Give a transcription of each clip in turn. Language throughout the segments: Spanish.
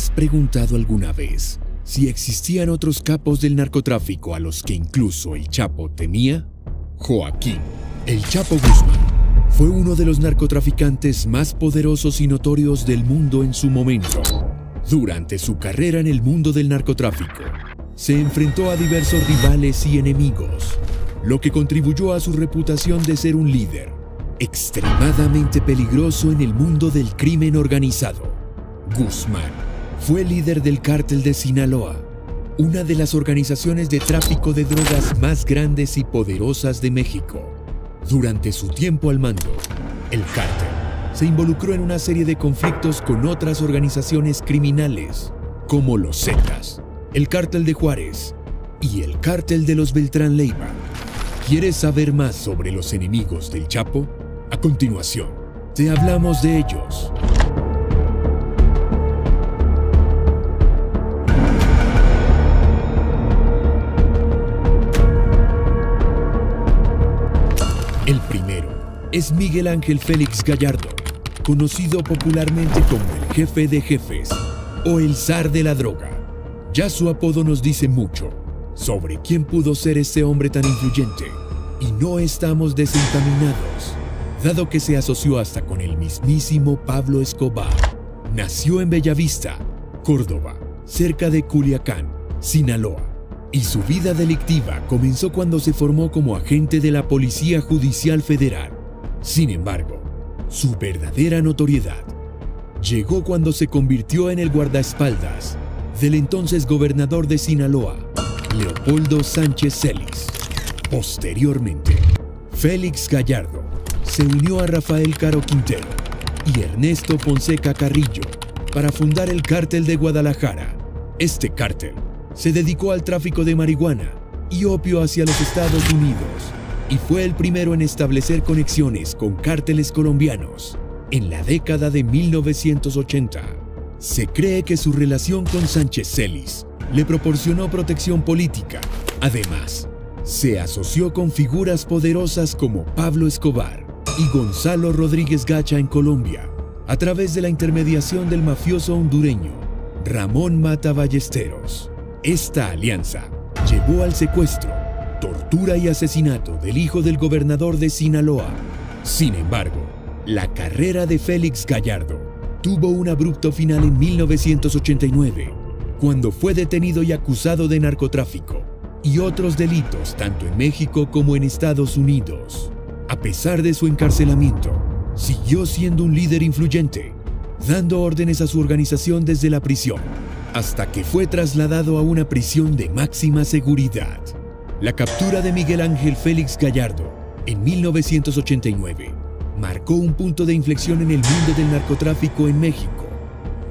has preguntado alguna vez si existían otros capos del narcotráfico a los que incluso el Chapo temía? Joaquín El Chapo Guzmán fue uno de los narcotraficantes más poderosos y notorios del mundo en su momento. Durante su carrera en el mundo del narcotráfico, se enfrentó a diversos rivales y enemigos, lo que contribuyó a su reputación de ser un líder extremadamente peligroso en el mundo del crimen organizado. Guzmán fue líder del Cártel de Sinaloa, una de las organizaciones de tráfico de drogas más grandes y poderosas de México. Durante su tiempo al mando, el cártel se involucró en una serie de conflictos con otras organizaciones criminales, como los Zetas, el Cártel de Juárez y el Cártel de los Beltrán Leiva. ¿Quieres saber más sobre los enemigos del Chapo? A continuación, te hablamos de ellos. El primero es Miguel Ángel Félix Gallardo, conocido popularmente como el Jefe de Jefes o el Zar de la Droga. Ya su apodo nos dice mucho sobre quién pudo ser este hombre tan influyente, y no estamos desencaminados, dado que se asoció hasta con el mismísimo Pablo Escobar. Nació en Bellavista, Córdoba, cerca de Culiacán, Sinaloa, y su vida delictiva comenzó cuando se formó como agente de la Policía Judicial Federal. Sin embargo, su verdadera notoriedad llegó cuando se convirtió en el guardaespaldas del entonces gobernador de Sinaloa, Leopoldo Sánchez Celis. Posteriormente, Félix Gallardo se unió a Rafael Caro Quintero y Ernesto Fonseca Carrillo para fundar el Cártel de Guadalajara. Este cártel se dedicó al tráfico de marihuana y opio hacia los Estados Unidos y fue el primero en establecer conexiones con cárteles colombianos en la década de 1980. Se cree que su relación con Sánchez Celis le proporcionó protección política. Además, se asoció con figuras poderosas como Pablo Escobar y Gonzalo Rodríguez Gacha en Colombia, a través de la intermediación del mafioso hondureño Ramón Mata Ballesteros. Esta alianza llevó al secuestro, tortura y asesinato del hijo del gobernador de Sinaloa. Sin embargo, la carrera de Félix Gallardo tuvo un abrupto final en 1989, cuando fue detenido y acusado de narcotráfico y otros delitos tanto en México como en Estados Unidos. A pesar de su encarcelamiento, siguió siendo un líder influyente, dando órdenes a su organización desde la prisión, hasta que fue trasladado a una prisión de máxima seguridad. La captura de Miguel Ángel Félix Gallardo en 1989 marcó un punto de inflexión en el mundo del narcotráfico en México.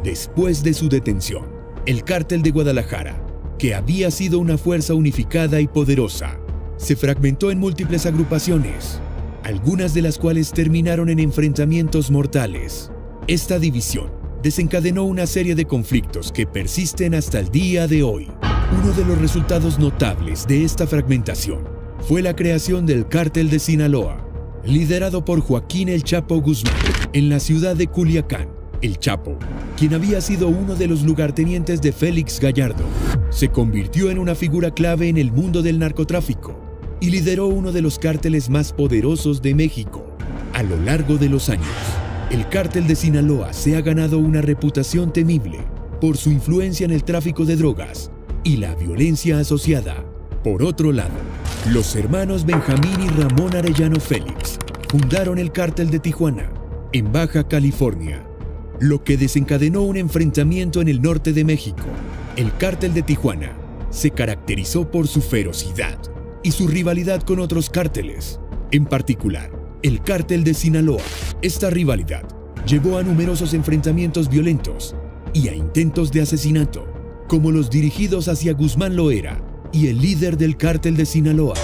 Después de su detención, el Cártel de Guadalajara, que había sido una fuerza unificada y poderosa, se fragmentó en múltiples agrupaciones, algunas de las cuales terminaron en enfrentamientos mortales. Esta división desencadenó una serie de conflictos que persisten hasta el día de hoy. Uno de los resultados notables de esta fragmentación fue la creación del Cártel de Sinaloa, liderado por Joaquín El Chapo Guzmán, en la ciudad de Culiacán. El Chapo, quien había sido uno de los lugartenientes de Félix Gallardo, se convirtió en una figura clave en el mundo del narcotráfico y lideró uno de los cárteles más poderosos de México. A lo largo de los años, el Cártel de Sinaloa se ha ganado una reputación temible por su influencia en el tráfico de drogas y la violencia asociada. Por otro lado, los hermanos Benjamín y Ramón Arellano Félix fundaron el Cártel de Tijuana, en Baja California, lo que desencadenó un enfrentamiento en el norte de México. El Cártel de Tijuana se caracterizó por su ferocidad y su rivalidad con otros cárteles, en particular el Cártel de Sinaloa. Esta rivalidad llevó a numerosos enfrentamientos violentos y a intentos de asesinato, como los dirigidos hacia Guzmán Loera y el líder del Cártel de Sinaloa,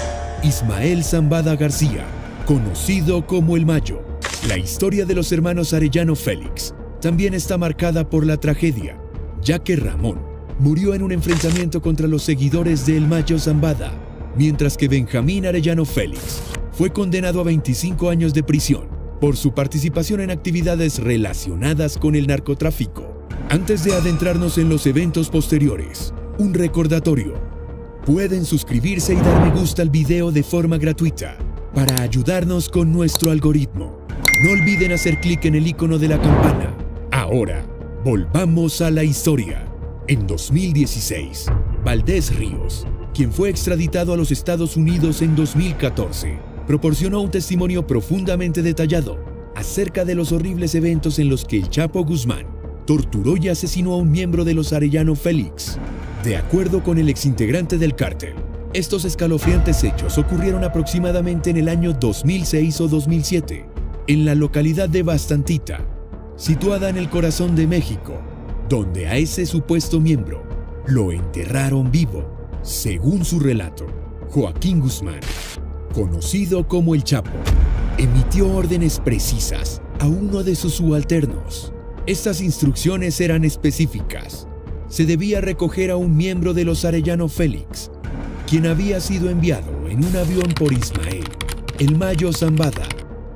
Ismael Zambada García, conocido como El Mayo. La historia de los hermanos Arellano Félix también está marcada por la tragedia, ya que Ramón murió en un enfrentamiento contra los seguidores de El Mayo Zambada, mientras que Benjamín Arellano Félix fue condenado a 25 años de prisión por su participación en actividades relacionadas con el narcotráfico. Antes de adentrarnos en los eventos posteriores, un recordatorio. Pueden suscribirse y dar me gusta al video de forma gratuita para ayudarnos con nuestro algoritmo. No olviden hacer clic en el icono de la campana. Ahora, volvamos a la historia. En 2016, Valdés Ríos, quien fue extraditado a los Estados Unidos en 2014, proporcionó un testimonio profundamente detallado acerca de los horribles eventos en los que el Chapo Guzmán torturó y asesinó a un miembro de los Arellano Félix. De acuerdo con el exintegrante del cártel, estos escalofriantes hechos ocurrieron aproximadamente en el año 2006 o 2007, en la localidad de Bastantita, situada en el corazón de México, donde a ese supuesto miembro lo enterraron vivo. Según su relato, Joaquín Guzmán, conocido como el Chapo, emitió órdenes precisas a uno de sus subalternos. Estas instrucciones eran específicas. Se debía recoger a un miembro de los Arellano Félix, quien había sido enviado en un avión por Ismael, el Mayo Zambada.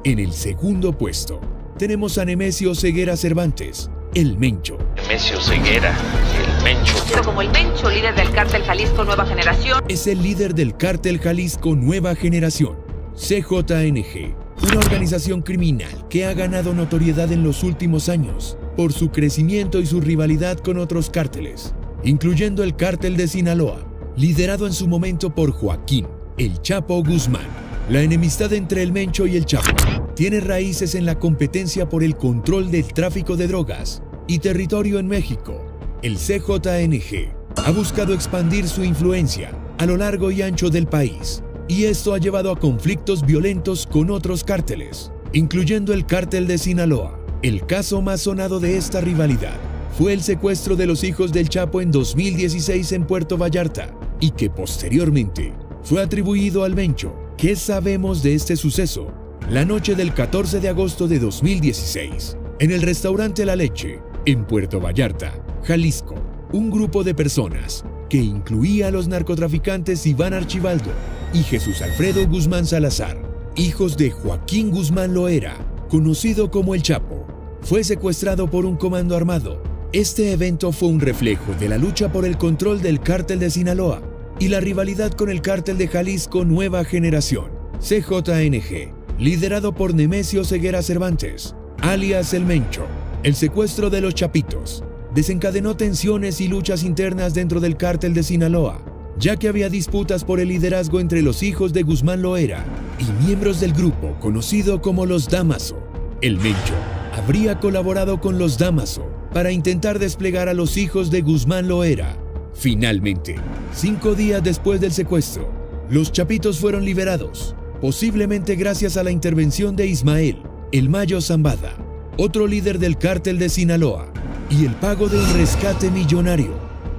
En el segundo puesto, tenemos a Nemesio Ceguera Cervantes, el Mencho. Nemesio Ceguera, el Mencho. Como el Mencho, líder del cártel Jalisco Nueva Generación. Es el líder del cártel Jalisco Nueva Generación, CJNG, una organización criminal que ha ganado notoriedad en los últimos años por su crecimiento y su rivalidad con otros cárteles, incluyendo el cártel de Sinaloa, liderado en su momento por Joaquín el Chapo Guzmán. La enemistad entre el Mencho y el Chapo tiene raíces en la competencia por el control del tráfico de drogas y territorio en México. El CJNG ha buscado expandir su influencia a lo largo y ancho del país, y esto ha llevado a conflictos violentos con otros cárteles, incluyendo el cártel de Sinaloa. El caso más sonado de esta rivalidad fue el secuestro de los hijos del Chapo en 2016 en Puerto Vallarta, y que posteriormente fue atribuido al Mencho. ¿Qué sabemos de este suceso? La noche del 14 de agosto de 2016, en el restaurante La Leche, en Puerto Vallarta, Jalisco, un grupo de personas, que incluía a los narcotraficantes Iván Archibaldo y Jesús Alfredo Guzmán Salazar, hijos de Joaquín Guzmán Loera, conocido como el Chapo, fue secuestrado por un comando armado. Este evento fue un reflejo de la lucha por el control del cártel de Sinaloa y la rivalidad con el cártel de Jalisco Nueva Generación, CJNG, liderado por Nemesio Ceguera Cervantes, alias el Mencho. El secuestro de los Chapitos desencadenó tensiones y luchas internas dentro del cártel de Sinaloa, ya que había disputas por el liderazgo entre los hijos de Guzmán Loera y miembros del grupo conocido como los Damaso. El Mencho habría colaborado con los Damaso para intentar desplegar a los hijos de Guzmán Loera. Finalmente, 5 días después del secuestro, los Chapitos fueron liberados, posiblemente gracias a la intervención de Ismael, el Mayo Zambada, otro líder del cártel de Sinaloa, y el pago de un rescate millonario.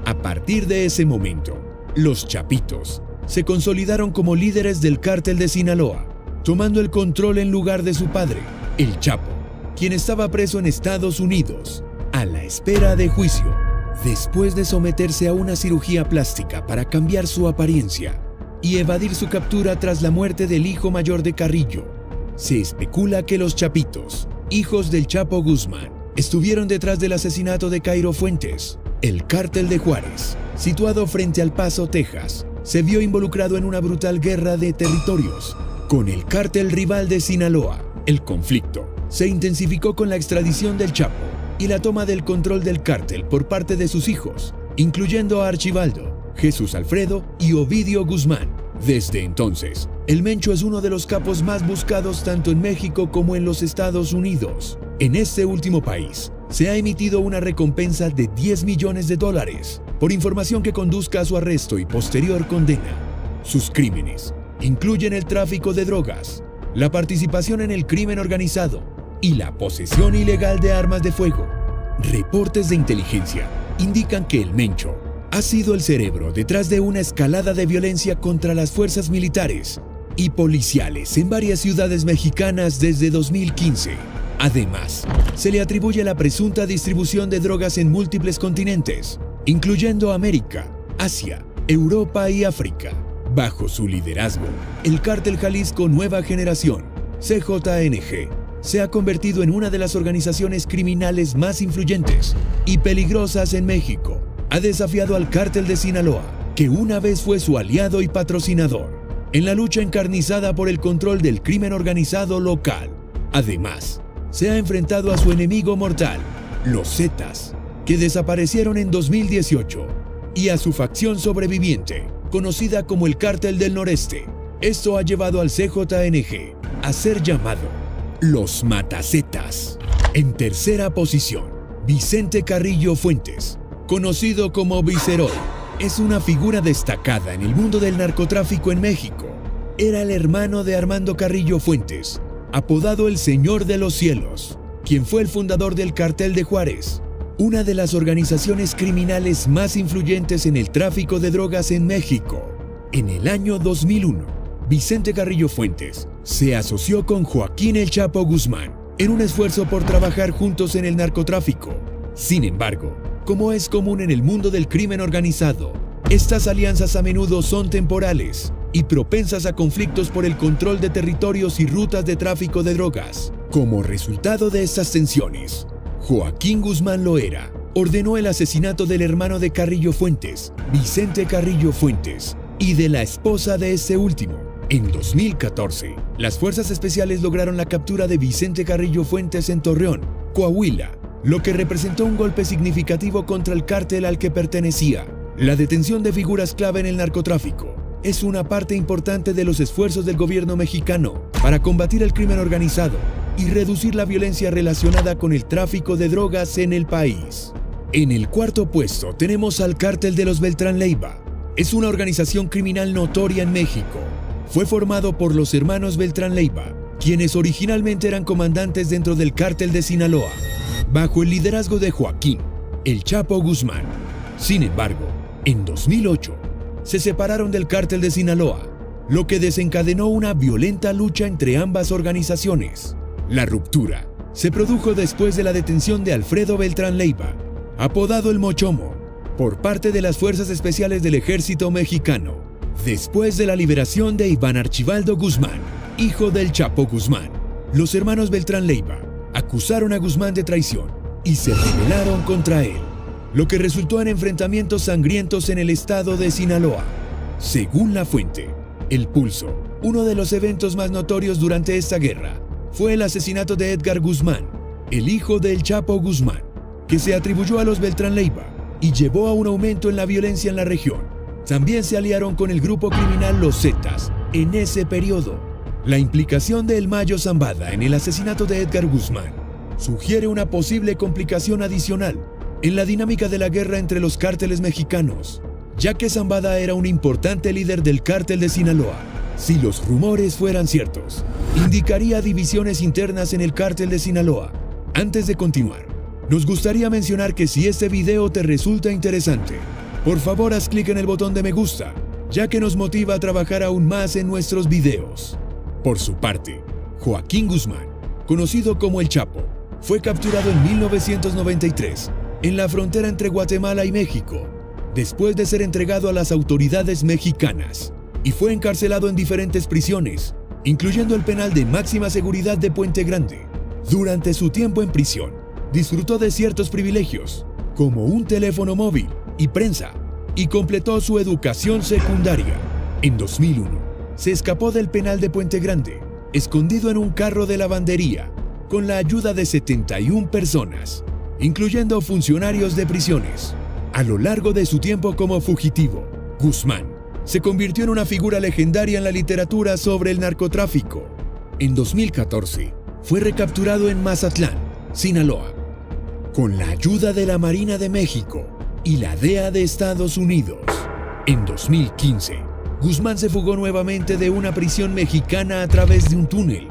A partir de ese momento, los Chapitos se consolidaron como líderes del cártel de Sinaloa, tomando el control en lugar de su padre, el Chapo, quien estaba preso en Estados Unidos, a la espera de juicio. Después de someterse a una cirugía plástica para cambiar su apariencia y evadir su captura tras la muerte del hijo mayor de Carrillo, se especula que los Chapitos, hijos del Chapo Guzmán, estuvieron detrás del asesinato de Cairo Fuentes. El cártel de Juárez, situado frente al Paso, Texas, se vio involucrado en una brutal guerra de territorios con el cártel rival de Sinaloa. El conflicto se intensificó con la extradición del Chapo y la toma del control del cártel por parte de sus hijos, incluyendo a Archibaldo, Jesús Alfredo y Ovidio Guzmán. Desde entonces, el Mencho es uno de los capos más buscados tanto en México como en los Estados Unidos. En este último país, se ha emitido una recompensa de $10 millones por información que conduzca a su arresto y posterior condena. Sus crímenes incluyen el tráfico de drogas, la participación en el crimen organizado y la posesión ilegal de armas de fuego. Reportes de inteligencia indican que el Mencho ha sido el cerebro detrás de una escalada de violencia contra las fuerzas militares y policiales en varias ciudades mexicanas desde 2015. Además, se le atribuye la presunta distribución de drogas en múltiples continentes, incluyendo América, Asia, Europa y África. Bajo su liderazgo, el cártel Jalisco Nueva Generación, CJNG, se ha convertido en una de las organizaciones criminales más influyentes y peligrosas en México. Ha desafiado al Cártel de Sinaloa, que una vez fue su aliado y patrocinador, en la lucha encarnizada por el control del crimen organizado local. Además, se ha enfrentado a su enemigo mortal, los Zetas, que desaparecieron en 2018, y a su facción sobreviviente, conocida como el Cártel del Noreste. Esto ha llevado al CJNG a ser llamado los Matazetas. En tercera posición, Vicente Carrillo Fuentes, conocido como Viceroy, es una figura destacada en el mundo del narcotráfico en México. Era el hermano de Armando Carrillo Fuentes, apodado el Señor de los Cielos, quien fue el fundador del Cartel de Juárez, una de las organizaciones criminales más influyentes en el tráfico de drogas en México. En el año 2001, Vicente Carrillo Fuentes se asoció con Joaquín El Chapo Guzmán en un esfuerzo por trabajar juntos en el narcotráfico. Sin embargo, como es común en el mundo del crimen organizado, estas alianzas a menudo son temporales y propensas a conflictos por el control de territorios y rutas de tráfico de drogas. Como resultado de estas tensiones, Joaquín Guzmán Loera ordenó el asesinato del hermano de Carrillo Fuentes, Vicente Carrillo Fuentes, y de la esposa de este último. En 2014, las fuerzas especiales lograron la captura de Vicente Carrillo Fuentes en Torreón, Coahuila, lo que representó un golpe significativo contra el cártel al que pertenecía. La detención de figuras clave en el narcotráfico es una parte importante de los esfuerzos del gobierno mexicano para combatir el crimen organizado y reducir la violencia relacionada con el tráfico de drogas en el país. En el cuarto puesto tenemos al Cártel de los Beltrán Leiva. Es una organización criminal notoria en México. Fue formado por los hermanos Beltrán Leiva, quienes originalmente eran comandantes dentro del Cártel de Sinaloa, bajo el liderazgo de Joaquín El Chapo Guzmán. Sin embargo, en 2008, se separaron del Cártel de Sinaloa, lo que desencadenó una violenta lucha entre ambas organizaciones. La ruptura se produjo después de la detención de Alfredo Beltrán Leiva, apodado el Mochomo, por parte de las Fuerzas Especiales del Ejército Mexicano, después de la liberación de Iván Archibaldo Guzmán, hijo del Chapo Guzmán. Los hermanos Beltrán Leiva acusaron a Guzmán de traición y se rebelaron contra él, lo que resultó en enfrentamientos sangrientos en el estado de Sinaloa. Según la fuente, El Pulso, uno de los eventos más notorios durante esta guerra fue el asesinato de Edgar Guzmán, el hijo del Chapo Guzmán, que se atribuyó a los Beltrán Leiva y llevó a un aumento en la violencia en la región. También se aliaron con el grupo criminal Los Zetas en ese periodo. La implicación de El Mayo Zambada en el asesinato de Edgar Guzmán sugiere una posible complicación adicional en la dinámica de la guerra entre los cárteles mexicanos, ya que Zambada era un importante líder del Cártel de Sinaloa. Si los rumores fueran ciertos, indicaría divisiones internas en el Cártel de Sinaloa. Antes de continuar, nos gustaría mencionar que si este video te resulta interesante, por favor haz clic en el botón de me gusta, ya que nos motiva a trabajar aún más en nuestros videos. Por su parte, Joaquín Guzmán, conocido como El Chapo, fue capturado en 1993 en la frontera entre Guatemala y México, después de ser entregado a las autoridades mexicanas, y fue encarcelado en diferentes prisiones, incluyendo el penal de máxima seguridad de Puente Grande. Durante su tiempo en prisión, disfrutó de ciertos privilegios, como un teléfono móvil y prensa, y completó su educación secundaria. En 2001, se escapó del penal de Puente Grande, escondido en un carro de lavandería, con la ayuda de 71 personas, incluyendo funcionarios de prisiones. A lo largo de su tiempo como fugitivo, Guzmán se convirtió en una figura legendaria en la literatura sobre el narcotráfico. En 2014, fue recapturado en Mazatlán, Sinaloa, con la ayuda de la Marina de México y la DEA de Estados Unidos. En 2015, Guzmán se fugó nuevamente de una prisión mexicana a través de un túnel.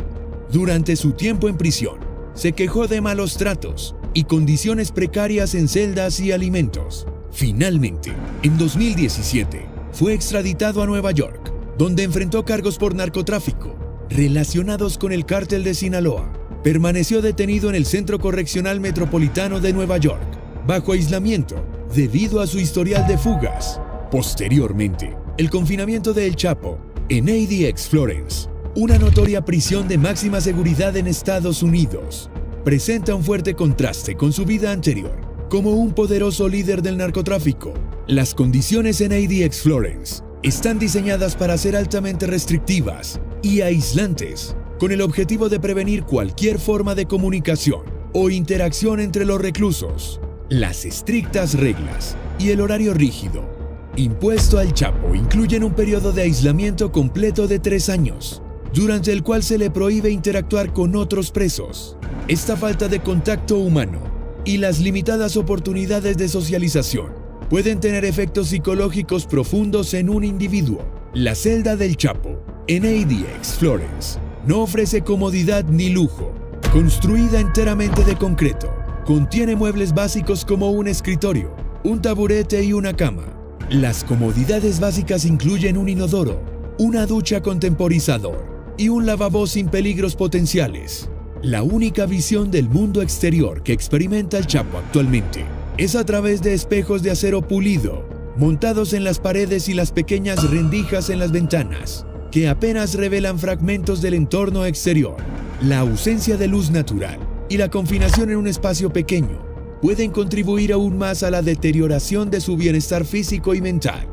Durante su tiempo en prisión, se quejó de malos tratos y condiciones precarias en celdas y alimentos. Finalmente, en 2017, fue extraditado a Nueva York, donde enfrentó cargos por narcotráfico relacionados con el Cártel de Sinaloa. Permaneció detenido en el Centro Correccional Metropolitano de Nueva York, bajo aislamiento, debido a su historial de fugas. Posteriormente, el confinamiento de El Chapo en ADX Florence una notoria prisión de máxima seguridad en Estados Unidos, presenta un fuerte contraste con su vida anterior como un poderoso líder del narcotráfico. Las condiciones en ADX Florence están diseñadas para ser altamente restrictivas y aislantes, con el objetivo de prevenir cualquier forma de comunicación o interacción entre los reclusos. Las estrictas reglas y el horario rígido impuesto al Chapo incluyen un periodo de aislamiento completo de 3 años, durante el cual se le prohíbe interactuar con otros presos. Esta falta de contacto humano y las limitadas oportunidades de socialización pueden tener efectos psicológicos profundos en un individuo. La celda del Chapo en ADX Florence no ofrece comodidad ni lujo. Construida enteramente de concreto, contiene muebles básicos como un escritorio, un taburete y una cama. Las comodidades básicas incluyen un inodoro, una ducha con temporizador y un lavabo sin peligros potenciales. La única visión del mundo exterior que experimenta el Chapo actualmente es a través de espejos de acero pulido, montados en las paredes y las pequeñas rendijas en las ventanas, que apenas revelan fragmentos del entorno exterior. La ausencia de luz natural y la confinación en un espacio pequeño pueden contribuir aún más a la deterioración de su bienestar físico y mental.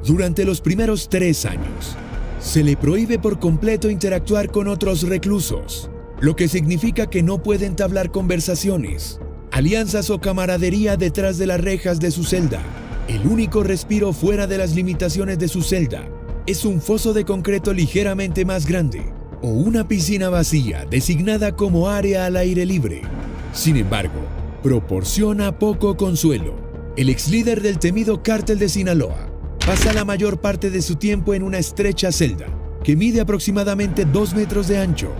Durante los primeros 3 años, se le prohíbe por completo interactuar con otros reclusos, lo que significa que no puede entablar conversaciones, alianzas o camaradería detrás de las rejas de su celda. El único respiro fuera de las limitaciones de su celda es un foso de concreto ligeramente más grande o una piscina vacía designada como área al aire libre. Sin embargo, proporciona poco consuelo. El ex líder del temido cártel de Sinaloa pasa la mayor parte de su tiempo en una estrecha celda que mide aproximadamente 2 metros de ancho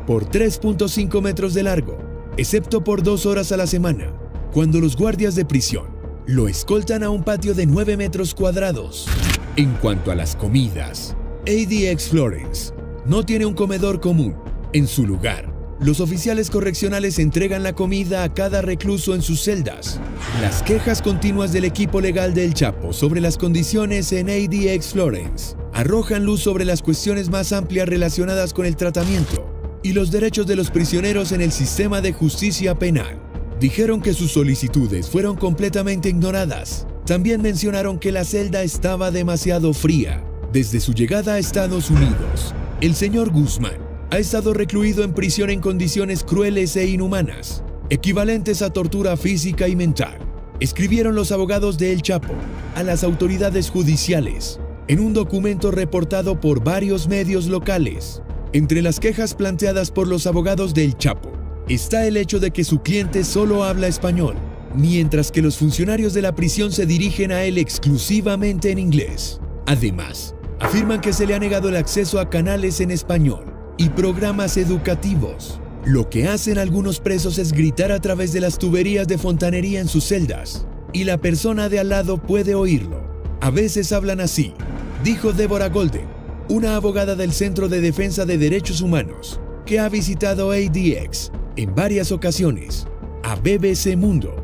por 3.5 metros de largo, excepto por 2 horas a la semana, cuando los guardias de prisión lo escoltan a un patio de 9 metros cuadrados. En cuanto a las comidas, ADX Florence no tiene un comedor común. En su lugar, los oficiales correccionales entregan la comida a cada recluso en sus celdas. Las quejas continuas del equipo legal del Chapo sobre las condiciones en ADX Florence arrojan luz sobre las cuestiones más amplias relacionadas con el tratamiento y los derechos de los prisioneros en el sistema de justicia penal. Dijeron que sus solicitudes fueron completamente ignoradas. También mencionaron que la celda estaba demasiado fría. Desde su llegada a Estados Unidos, el señor Guzmán ha estado recluido en prisión en condiciones crueles e inhumanas, equivalentes a tortura física y mental, escribieron los abogados de El Chapo a las autoridades judiciales en un documento reportado por varios medios locales. Entre las quejas planteadas por los abogados de El Chapo está el hecho de que su cliente solo habla español, mientras que los funcionarios de la prisión se dirigen a él exclusivamente en inglés. Además, afirman que se le ha negado el acceso a canales en español y programas educativos. Lo que hacen algunos presos es gritar a través de las tuberías de fontanería en sus celdas, y la persona de al lado puede oírlo. A veces hablan así, dijo Deborah Golden, una abogada del Centro de Defensa de Derechos Humanos, que ha visitado ADX en varias ocasiones. A BBC Mundo,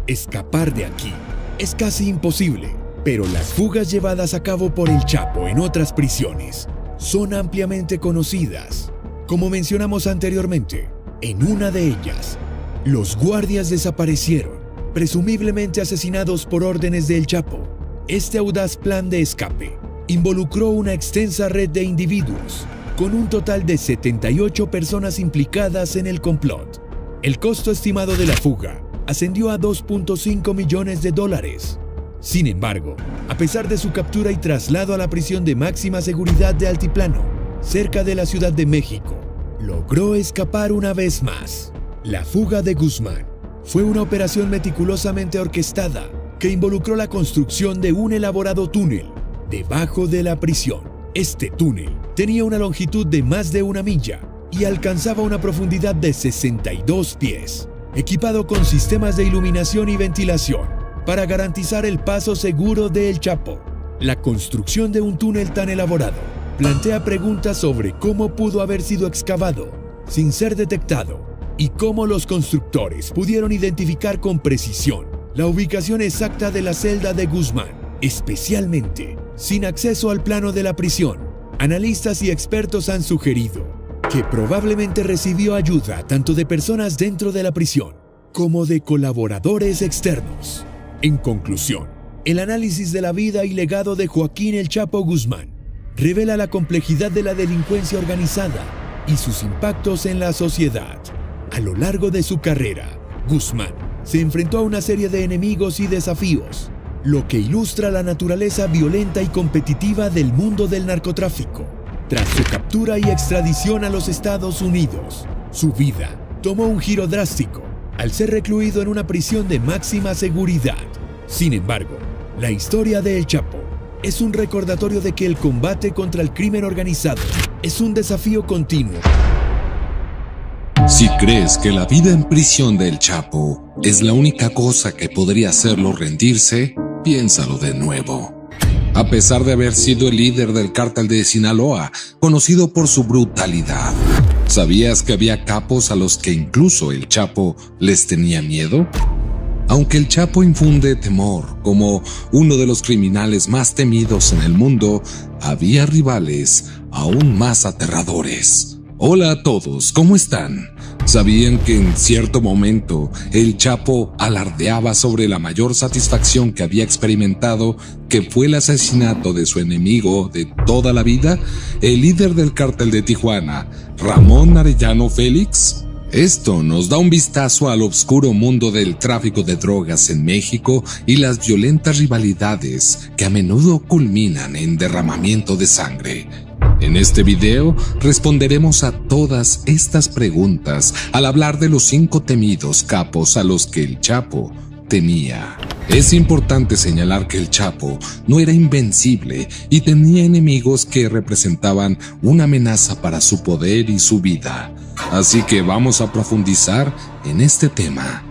escapar de aquí es casi imposible, pero las fugas llevadas a cabo por el Chapo en otras prisiones son ampliamente conocidas. Como mencionamos anteriormente, en una de ellas, los guardias desaparecieron, presumiblemente asesinados por órdenes del Chapo. Este audaz plan de escape involucró una extensa red de individuos, con un total de 78 personas implicadas en el complot. El costo estimado de la fuga ascendió a $2.5 millones. Sin embargo, a pesar de su captura y traslado a la prisión de máxima seguridad de Altiplano, cerca de la Ciudad de México, logró escapar una vez más. La fuga de Guzmán fue una operación meticulosamente orquestada que involucró la construcción de un elaborado túnel debajo de la prisión. Este túnel tenía una longitud de más de 1 milla y alcanzaba una profundidad de 62 pies, equipado con sistemas de iluminación y ventilación para garantizar el paso seguro de El Chapo. La construcción de un túnel tan elaborado plantea preguntas sobre cómo pudo haber sido excavado sin ser detectado y cómo los constructores pudieron identificar con precisión la ubicación exacta de la celda de Guzmán, especialmente sin acceso al plano de la prisión. Analistas y expertos han sugerido que probablemente recibió ayuda tanto de personas dentro de la prisión como de colaboradores externos. En conclusión, el análisis de la vida y legado de Joaquín El Chapo Guzmán revela la complejidad de la delincuencia organizada y sus impactos en la sociedad. A lo largo de su carrera, Guzmán se enfrentó a una serie de enemigos y desafíos, lo que ilustra la naturaleza violenta y competitiva del mundo del narcotráfico. Tras su captura y extradición a los Estados Unidos, su vida tomó un giro drástico al ser recluido en una prisión de máxima seguridad. Sin embargo, la historia de El Chapo es un recordatorio de que el combate contra el crimen organizado es un desafío continuo. Si crees que la vida en prisión de El Chapo es la única cosa que podría hacerlo rendirse, piénsalo de nuevo. A pesar de haber sido el líder del cártel de Sinaloa, conocido por su brutalidad, ¿sabías que había capos a los que incluso El Chapo les tenía miedo? Aunque El Chapo infunde temor como uno de los criminales más temidos en el mundo, había rivales aún más aterradores. Hola a todos, ¿cómo están? ¿Sabían que en cierto momento El Chapo alardeaba sobre la mayor satisfacción que había experimentado, que fue el asesinato de su enemigo de toda la vida, el líder del cártel de Tijuana, Ramón Arellano Félix? Esto nos da un vistazo al oscuro mundo del tráfico de drogas en México y las violentas rivalidades que a menudo culminan en derramamiento de sangre. En este video responderemos a todas estas preguntas al hablar de los 5 temidos capos a los que El Chapo temía. Es importante señalar que El Chapo no era invencible y tenía enemigos que representaban una amenaza para su poder y su vida. Así que vamos a profundizar en este tema.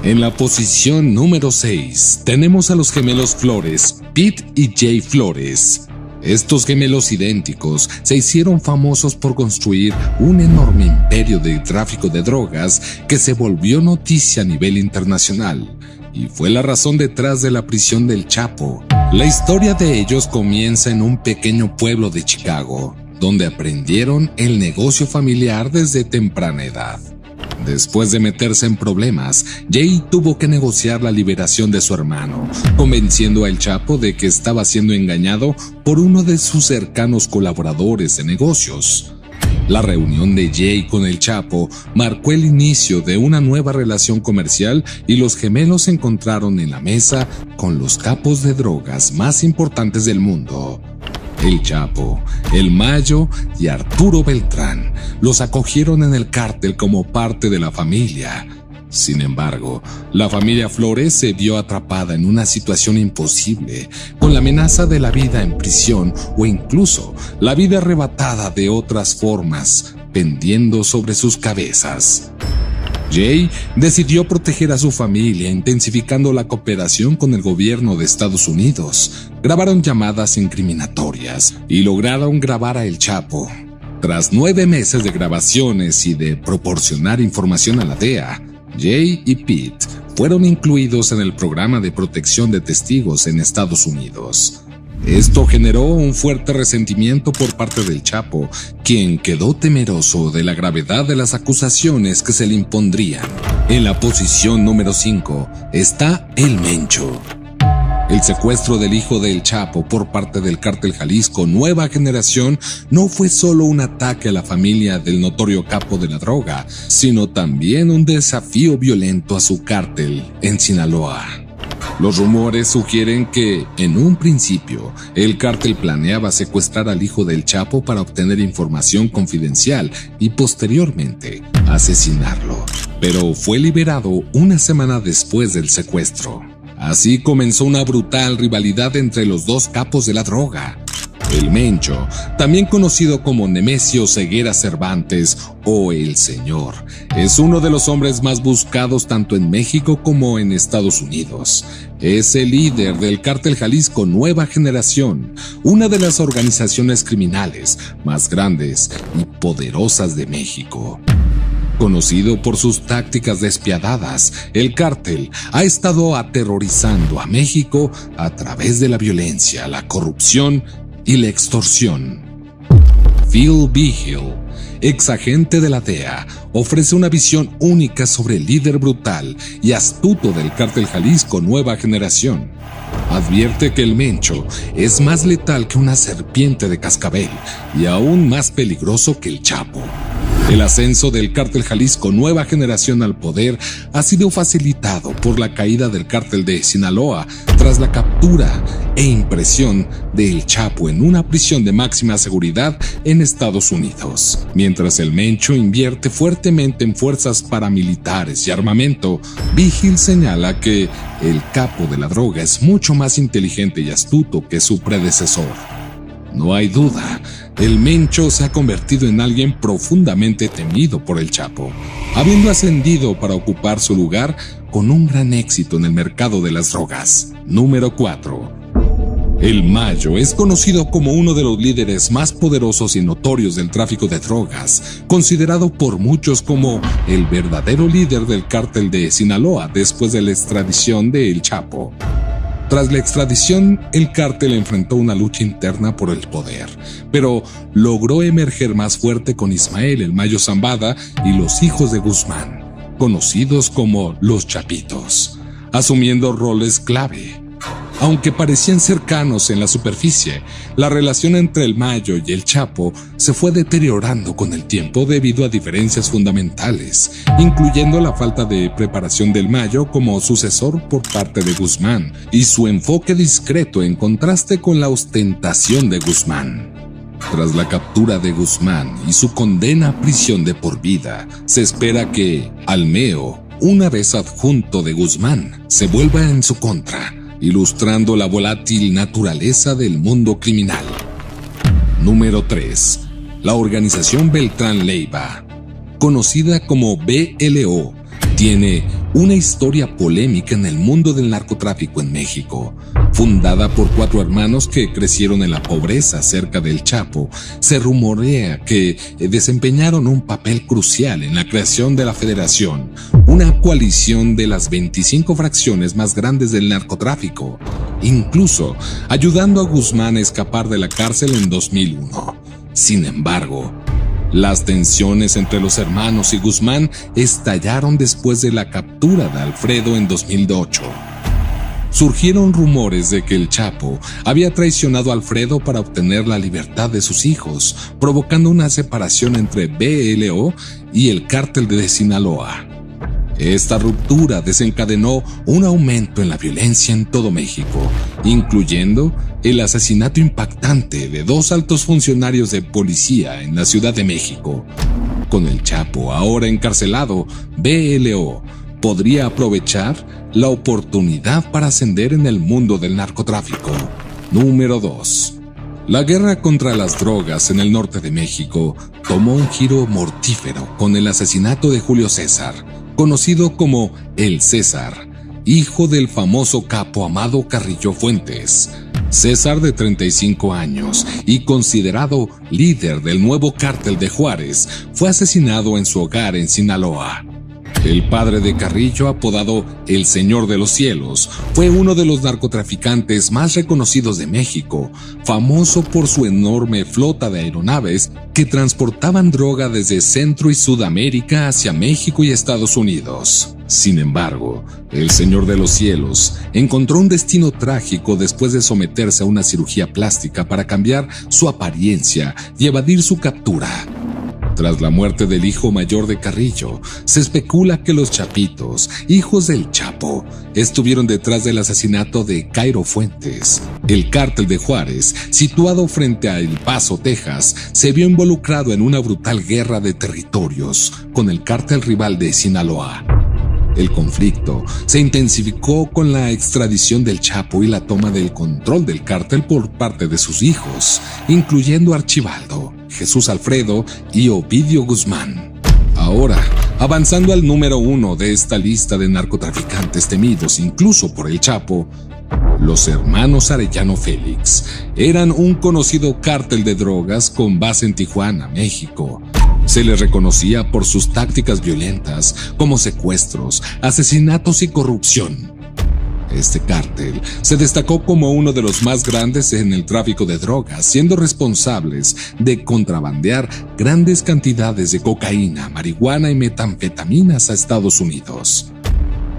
En la posición número 6 tenemos a los gemelos Flores, Pete y Jay Flores. Estos gemelos idénticos se hicieron famosos por construir un enorme imperio de tráfico de drogas que se volvió noticia a nivel internacional y fue la razón detrás de la prisión del Chapo. La historia de ellos comienza en un pequeño pueblo de Chicago, donde aprendieron el negocio familiar desde temprana edad. Después de meterse en problemas, Jay tuvo que negociar la liberación de su hermano, convenciendo a El Chapo de que estaba siendo engañado por uno de sus cercanos colaboradores de negocios. La reunión de Jay con El Chapo marcó el inicio de una nueva relación comercial y los gemelos se encontraron en la mesa con los capos de drogas más importantes del mundo. El Chapo, El Mayo y Arturo Beltrán los acogieron en el cártel como parte de la familia. Sin embargo, la familia Flores se vio atrapada en una situación imposible, con la amenaza de la vida en prisión o incluso la vida arrebatada de otras formas, pendiendo sobre sus cabezas. Jay decidió proteger a su familia intensificando la cooperación con el gobierno de Estados Unidos. Grabaron llamadas incriminatorias y lograron grabar a El Chapo. Tras 9 meses de grabaciones y de proporcionar información a la DEA, Jay y Pete fueron incluidos en el programa de protección de testigos en Estados Unidos. Esto generó un fuerte resentimiento por parte del Chapo, quien quedó temeroso de la gravedad de las acusaciones que se le impondrían. En la posición número 5 está El Mencho. El secuestro del hijo de El Chapo por parte del cártel Jalisco Nueva Generación no fue solo un ataque a la familia del notorio capo de la droga, sino también un desafío violento a su cártel en Sinaloa. Los rumores sugieren que, en un principio, el cártel planeaba secuestrar al hijo del Chapo para obtener información confidencial y posteriormente asesinarlo, pero fue liberado una semana después del secuestro. Así comenzó una brutal rivalidad entre los dos capos de la droga. El Mencho, también conocido como Nemesio Ceguera Cervantes o El Señor, es uno de los hombres más buscados tanto en México como en Estados Unidos. Es el líder del cártel Jalisco Nueva Generación, una de las organizaciones criminales más grandes y poderosas de México. Conocido por sus tácticas despiadadas, el cártel ha estado aterrorizando a México a través de la violencia, la corrupción y la extorsión. Phil Vigil exagente de la DEA, ofrece una visión única sobre el líder brutal y astuto del Cártel Jalisco Nueva Generación. Advierte que el Mencho es más letal que una serpiente de cascabel y aún más peligroso que el Chapo. El ascenso del Cártel Jalisco Nueva Generación al poder ha sido facilitado por la caída del Cártel de Sinaloa tras la captura e impresión del Chapo en una prisión de máxima seguridad en Estados Unidos. Mientras el Mencho invierte fuertemente en fuerzas paramilitares y armamento, Vigil señala que el capo de la droga es mucho más inteligente y astuto que su predecesor. No hay duda, el Mencho se ha convertido en alguien profundamente temido por el Chapo, habiendo ascendido para ocupar su lugar con un gran éxito en el mercado de las drogas. Número 4. El Mayo es conocido como uno de los líderes más poderosos y notorios del tráfico de drogas, considerado por muchos como el verdadero líder del cártel de Sinaloa después de la extradición de El Chapo. Tras la extradición, el cártel enfrentó una lucha interna por el poder, pero logró emerger más fuerte con Ismael El Mayo Zambada y los hijos de Guzmán, conocidos como los Chapitos, asumiendo roles clave. Aunque parecían cercanos en la superficie, la relación entre el Mayo y el Chapo se fue deteriorando con el tiempo debido a diferencias fundamentales, incluyendo la falta de preparación del Mayo como sucesor por parte de Guzmán y su enfoque discreto en contraste con la ostentación de Guzmán. Tras la captura de Guzmán y su condena a prisión de por vida, se espera que Almeo, una vez adjunto de Guzmán, se vuelva en su contra, ilustrando la volátil naturaleza del mundo criminal. Número 3. La organización Beltrán Leiva, conocida como BLO, tiene una historia polémica en el mundo del narcotráfico en México. Fundada por 4 hermanos que crecieron en la pobreza cerca del Chapo, se rumorea que desempeñaron un papel crucial en la creación de la Federación, una coalición de las 25 fracciones más grandes del narcotráfico, incluso ayudando a Guzmán a escapar de la cárcel en 2001. Sin embargo, las tensiones entre los hermanos y Guzmán estallaron después de la captura de Alfredo en 2008. Surgieron rumores de que el Chapo había traicionado a Alfredo para obtener la libertad de sus hijos, provocando una separación entre BLO y el cártel de Sinaloa. Esta ruptura desencadenó un aumento en la violencia en todo México, incluyendo el asesinato impactante de 2 altos funcionarios de policía en la Ciudad de México. Con el Chapo ahora encarcelado, BLO podría aprovechar la oportunidad para ascender en el mundo del narcotráfico. Número 2. La guerra contra las drogas en el norte de México tomó un giro mortífero con el asesinato de Julio César, conocido como El César, hijo del famoso capo Amado Carrillo Fuentes. César, de 35 años y considerado líder del nuevo cártel de Juárez, fue asesinado en su hogar en Sinaloa. El padre de Carrillo, apodado El Señor de los Cielos, fue uno de los narcotraficantes más reconocidos de México, famoso por su enorme flota de aeronaves que transportaban droga desde Centro y Sudamérica hacia México y Estados Unidos. Sin embargo, el Señor de los Cielos encontró un destino trágico después de someterse a una cirugía plástica para cambiar su apariencia y evadir su captura. Tras la muerte del hijo mayor de Carrillo, se especula que los Chapitos, hijos del Chapo, estuvieron detrás del asesinato de Cairo Fuentes. El cártel de Juárez, situado frente a El Paso, Texas, se vio involucrado en una brutal guerra de territorios con el cártel rival de Sinaloa. El conflicto se intensificó con la extradición del Chapo y la toma del control del cártel por parte de sus hijos, incluyendo Archibaldo, Jesús Alfredo y Ovidio Guzmán. Ahora, avanzando al número 1 de esta lista de narcotraficantes temidos incluso por el Chapo, los hermanos Arellano Félix eran un conocido cártel de drogas con base en Tijuana, México. Se les reconocía por sus tácticas violentas como secuestros, asesinatos y corrupción. Este cártel se destacó como uno de los más grandes en el tráfico de drogas, siendo responsables de contrabandear grandes cantidades de cocaína, marihuana y metanfetaminas a Estados Unidos.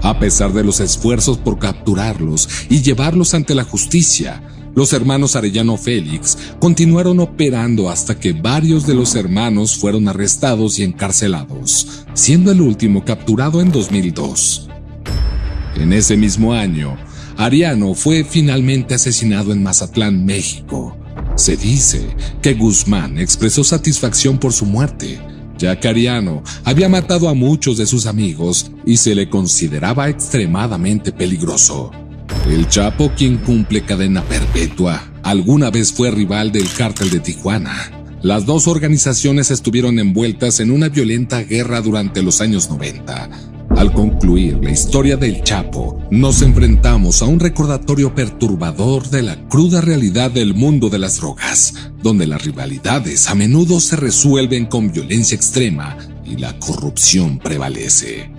A pesar de los esfuerzos por capturarlos y llevarlos ante la justicia, los hermanos Arellano Félix continuaron operando hasta que varios de los hermanos fueron arrestados y encarcelados, siendo el último capturado en 2002. En ese mismo año, Arellano fue finalmente asesinado en Mazatlán, México. Se dice que Guzmán expresó satisfacción por su muerte, ya que Arellano había matado a muchos de sus amigos y se le consideraba extremadamente peligroso. El Chapo, quien cumple cadena perpetua, alguna vez fue rival del Cártel de Tijuana. Las dos organizaciones estuvieron envueltas en una violenta guerra durante los años 90. Al concluir la historia del Chapo, nos enfrentamos a un recordatorio perturbador de la cruda realidad del mundo de las drogas, donde las rivalidades a menudo se resuelven con violencia extrema y la corrupción prevalece.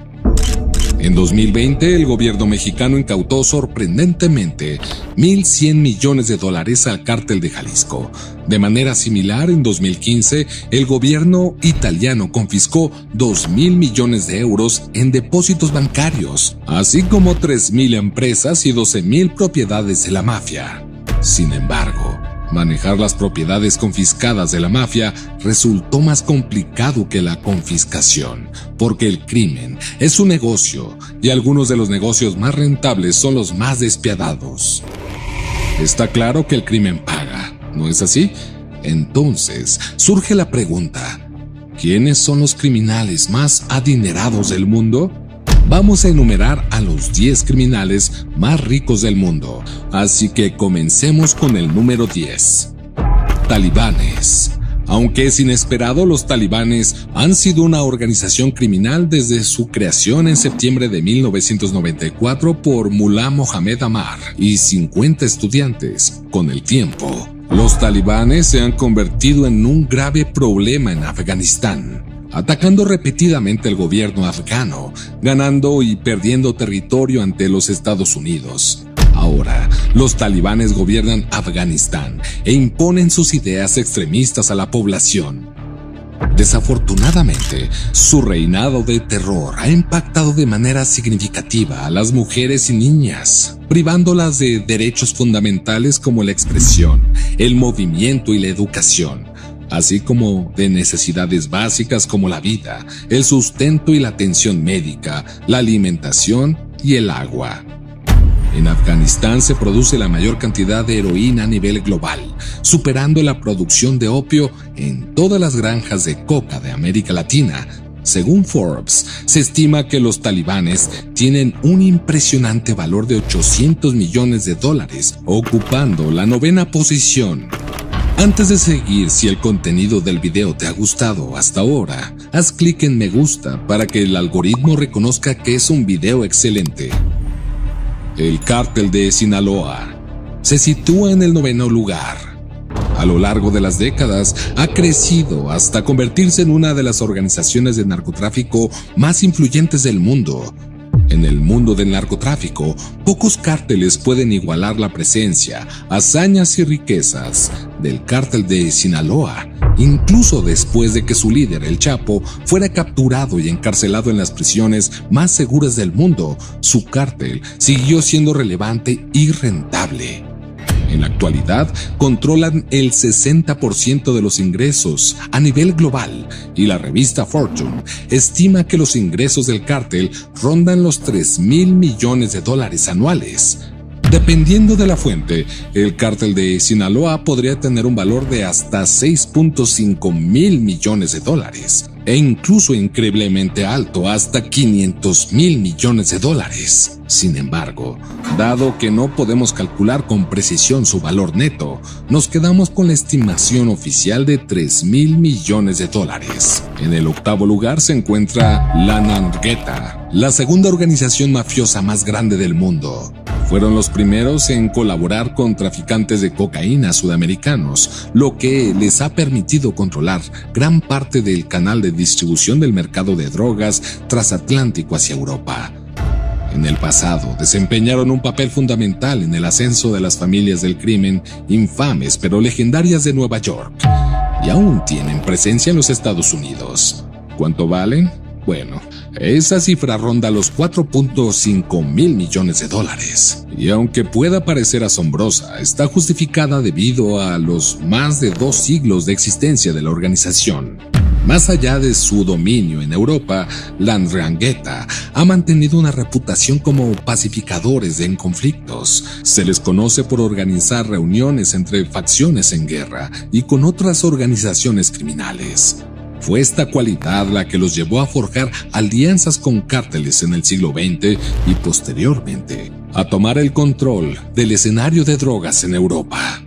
En 2020, el gobierno mexicano incautó sorprendentemente $1,100 millones al Cártel de Jalisco. De manera similar, en 2015, el gobierno italiano confiscó 2,000 millones de euros en depósitos bancarios, así como 3,000 empresas y 12,000 propiedades de la mafia. Sin embargo, manejar las propiedades confiscadas de la mafia resultó más complicado que la confiscación, porque el crimen es un negocio y algunos de los negocios más rentables son los más despiadados. Está claro que el crimen paga, ¿no es así? Entonces surge la pregunta: ¿quiénes son los criminales más adinerados del mundo? Vamos a enumerar a los 10 criminales más ricos del mundo, así que comencemos con el número 10. Talibanes. Aunque es inesperado, los talibanes han sido una organización criminal desde su creación en septiembre de 1994 por Mullah Mohammed Ammar y 50 estudiantes. Con el tiempo, los talibanes se han convertido en un grave problema en Afganistán, atacando repetidamente al gobierno afgano, ganando y perdiendo territorio ante los Estados Unidos. Ahora, los talibanes gobiernan Afganistán e imponen sus ideas extremistas a la población. Desafortunadamente, su reinado de terror ha impactado de manera significativa a las mujeres y niñas, privándolas de derechos fundamentales como la expresión, el movimiento y la educación, así como de necesidades básicas como la vida, el sustento y la atención médica, la alimentación y el agua. En Afganistán se produce la mayor cantidad de heroína a nivel global, superando la producción de opio en todas las granjas de coca de América Latina. Según Forbes, se estima que los talibanes tienen un impresionante valor de $800 millones, ocupando la 9ª posición. Antes de seguir, si el contenido del video te ha gustado hasta ahora, haz clic en me gusta para que el algoritmo reconozca que es un video excelente. El Cártel de Sinaloa se sitúa en el 9º lugar. A lo largo de las décadas ha crecido hasta convertirse en una de las organizaciones de narcotráfico más influyentes del mundo. En el mundo del narcotráfico, pocos cárteles pueden igualar la presencia, hazañas y riquezas del Cártel de Sinaloa, incluso después de que su líder, el Chapo, fuera capturado y encarcelado en las prisiones más seguras del mundo. Su cártel siguió siendo relevante y rentable. En la actualidad, controlan el 60% de los ingresos a nivel global y la revista Fortune estima que los ingresos del cártel rondan los $3,000 millones anuales. Dependiendo de la fuente, el Cártel de Sinaloa podría tener un valor de hasta $6.5 mil millones, e incluso increíblemente alto, hasta $500 mil millones. Sin embargo, dado que no podemos calcular con precisión su valor neto, nos quedamos con la estimación oficial de $3,000 millones. En el 8º lugar se encuentra la Ndrangheta, la segunda organización mafiosa más grande del mundo. Fueron los primeros en colaborar con traficantes de cocaína sudamericanos, lo que les ha permitido controlar gran parte del canal de distribución del mercado de drogas transatlántico hacia Europa. En el pasado desempeñaron un papel fundamental en el ascenso de las familias del crimen infames pero legendarias de Nueva York, y aún tienen presencia en los Estados Unidos. ¿Cuánto valen? Bueno, esa cifra ronda los 4.5 mil millones de dólares. Y aunque pueda parecer asombrosa, está justificada debido a los más de 2 siglos de existencia de la organización. Más allá de su dominio en Europa, la 'Ndrangheta ha mantenido una reputación como pacificadores en conflictos. Se les conoce por organizar reuniones entre facciones en guerra y con otras organizaciones criminales. Fue esta cualidad la que los llevó a forjar alianzas con cárteles en el siglo XX y posteriormente a tomar el control del escenario de drogas en Europa.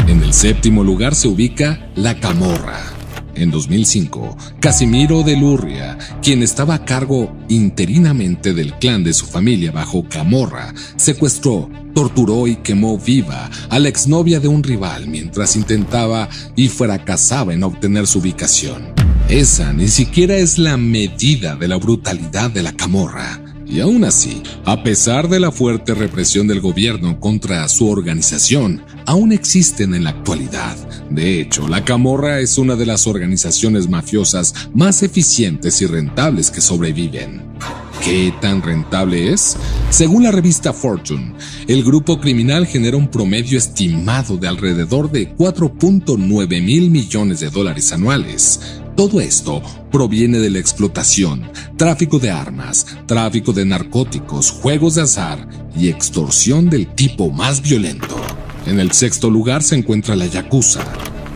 En el 7º lugar se ubica la Camorra. En 2005, Casimiro de Lurria, quien estaba a cargo interinamente del clan de su familia bajo Camorra, secuestró, torturó y quemó viva a la exnovia de un rival mientras intentaba y fracasaba en obtener su ubicación. Esa ni siquiera es la medida de la brutalidad de la Camorra. Y aún así, a pesar de la fuerte represión del gobierno contra su organización, aún existen en la actualidad. De hecho, la Camorra es una de las organizaciones mafiosas más eficientes y rentables que sobreviven. ¿Qué tan rentable es? Según la revista Fortune, el grupo criminal genera un promedio estimado de alrededor de 4.9 mil millones de dólares anuales. Todo esto proviene de la explotación, tráfico de armas, tráfico de narcóticos, juegos de azar y extorsión del tipo más violento. En el 6º lugar se encuentra la Yakuza.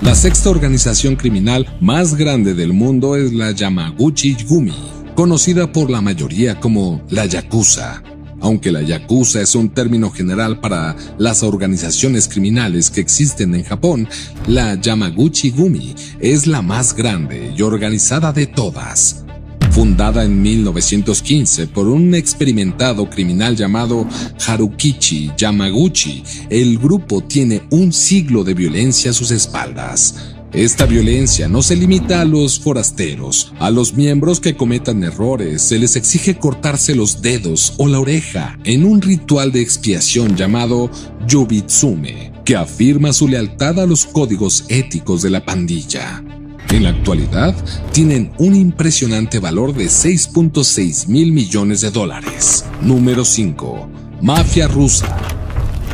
La 6ª organización criminal más grande del mundo es la Yamaguchi-gumi, conocida por la mayoría como la Yakuza. Aunque la Yakuza es un término general para las organizaciones criminales que existen en Japón, la Yamaguchi-gumi es la más grande y organizada de todas. Fundada en 1915 por un experimentado criminal llamado Harukichi Yamaguchi, el grupo tiene un siglo de violencia a sus espaldas. Esta violencia no se limita a los forasteros. A los miembros que cometan errores se les exige cortarse los dedos o la oreja en un ritual de expiación llamado Yubitsume, que afirma su lealtad a los códigos éticos de la pandilla. En la actualidad, tienen un impresionante valor de 6.6 mil millones de dólares. Número 5. Mafia rusa.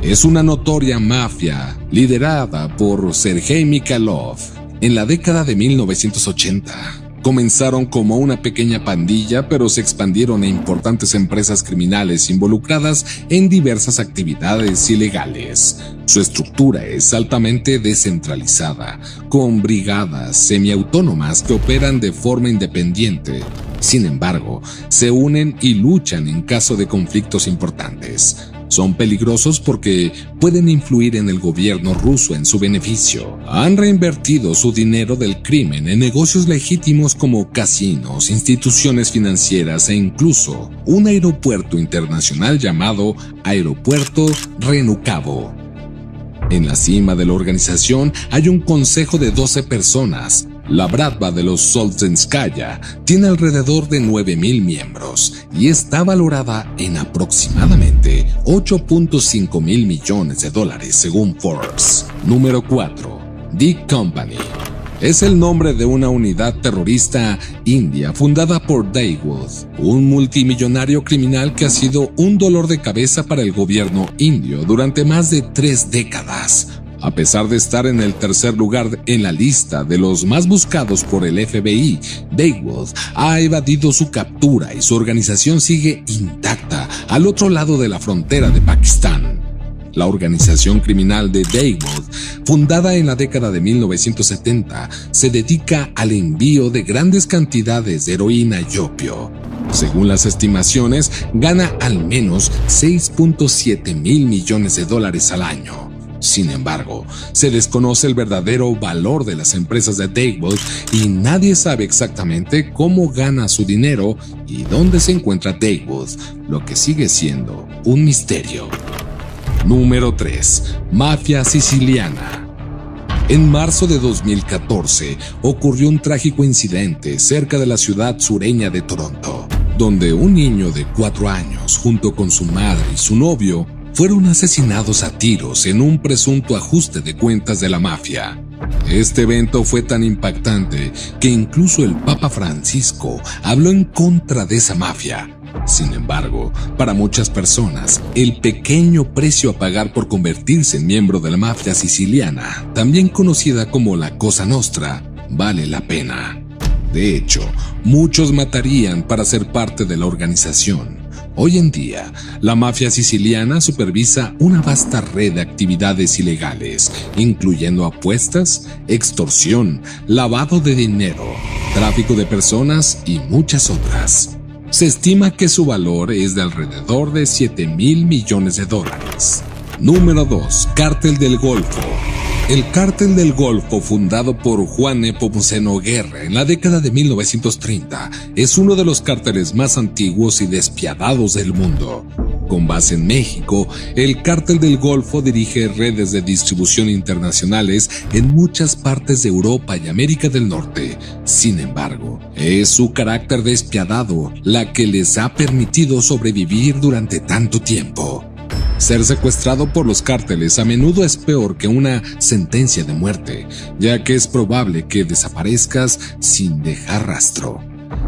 Es una notoria mafia liderada por Sergei Mikhailov. En la década de 1980, comenzaron como una pequeña pandilla, pero se expandieron a importantes empresas criminales involucradas en diversas actividades ilegales. Su estructura es altamente descentralizada, con brigadas semiautónomas que operan de forma independiente. Sin embargo, se unen y luchan en caso de conflictos importantes. Son peligrosos porque pueden influir en el gobierno ruso en su beneficio. Han reinvertido su dinero del crimen en negocios legítimos como casinos, instituciones financieras e incluso un aeropuerto internacional llamado Aeropuerto Renukavo. En la cima de la organización hay un consejo de 12 personas. La Bratva de los Solzhenskaya tiene alrededor de 9,000 miembros y está valorada en aproximadamente 8.5 mil millones de dólares según Forbes. Número 4. D Company. Es el nombre de una unidad terrorista india fundada por Dawood, un multimillonario criminal que ha sido un dolor de cabeza para el gobierno indio durante más de 3 décadas. A pesar de estar en el tercer lugar en la lista de los más buscados por el FBI, Dawood ha evadido su captura y su organización sigue intacta al otro lado de la frontera de Pakistán. La organización criminal de Dawood, fundada en la década de 1970, se dedica al envío de grandes cantidades de heroína y opio. Según las estimaciones, gana al menos 6.7 mil millones de dólares al año. Sin embargo, se desconoce el verdadero valor de las empresas de Dawood y nadie sabe exactamente cómo gana su dinero y dónde se encuentra Dawood, lo que sigue siendo un misterio. Número 3. Mafia siciliana. En marzo de 2014 ocurrió un trágico incidente cerca de la ciudad sureña de Toronto. donde un niño de 4 años, junto con su madre y su novio, fueron asesinados a tiros en un presunto ajuste de cuentas de la mafia. Este evento fue tan impactante que incluso el Papa Francisco habló en contra de esa mafia. Sin embargo, para muchas personas, el pequeño precio a pagar por convertirse en miembro de la mafia siciliana, también conocida como la Cosa Nostra, vale la pena. De hecho, muchos matarían para ser parte de la organización. Hoy en día, la mafia siciliana supervisa una vasta red de actividades ilegales, incluyendo apuestas, extorsión, lavado de dinero, tráfico de personas y muchas otras. Se estima que su valor es de alrededor de $7.000 millones. Número 2. Cártel del Golfo. El Cártel del Golfo, fundado por Juan Nepomuceno Guerra en la década de 1930, es uno de los cárteles más antiguos y despiadados del mundo. Con base en México, el Cártel del Golfo dirige redes de distribución internacionales en muchas partes de Europa y América del Norte. Sin embargo, es su carácter despiadado la que les ha permitido sobrevivir durante tanto tiempo. Ser secuestrado por los cárteles a menudo es peor que una sentencia de muerte, ya que es probable que desaparezcas sin dejar rastro.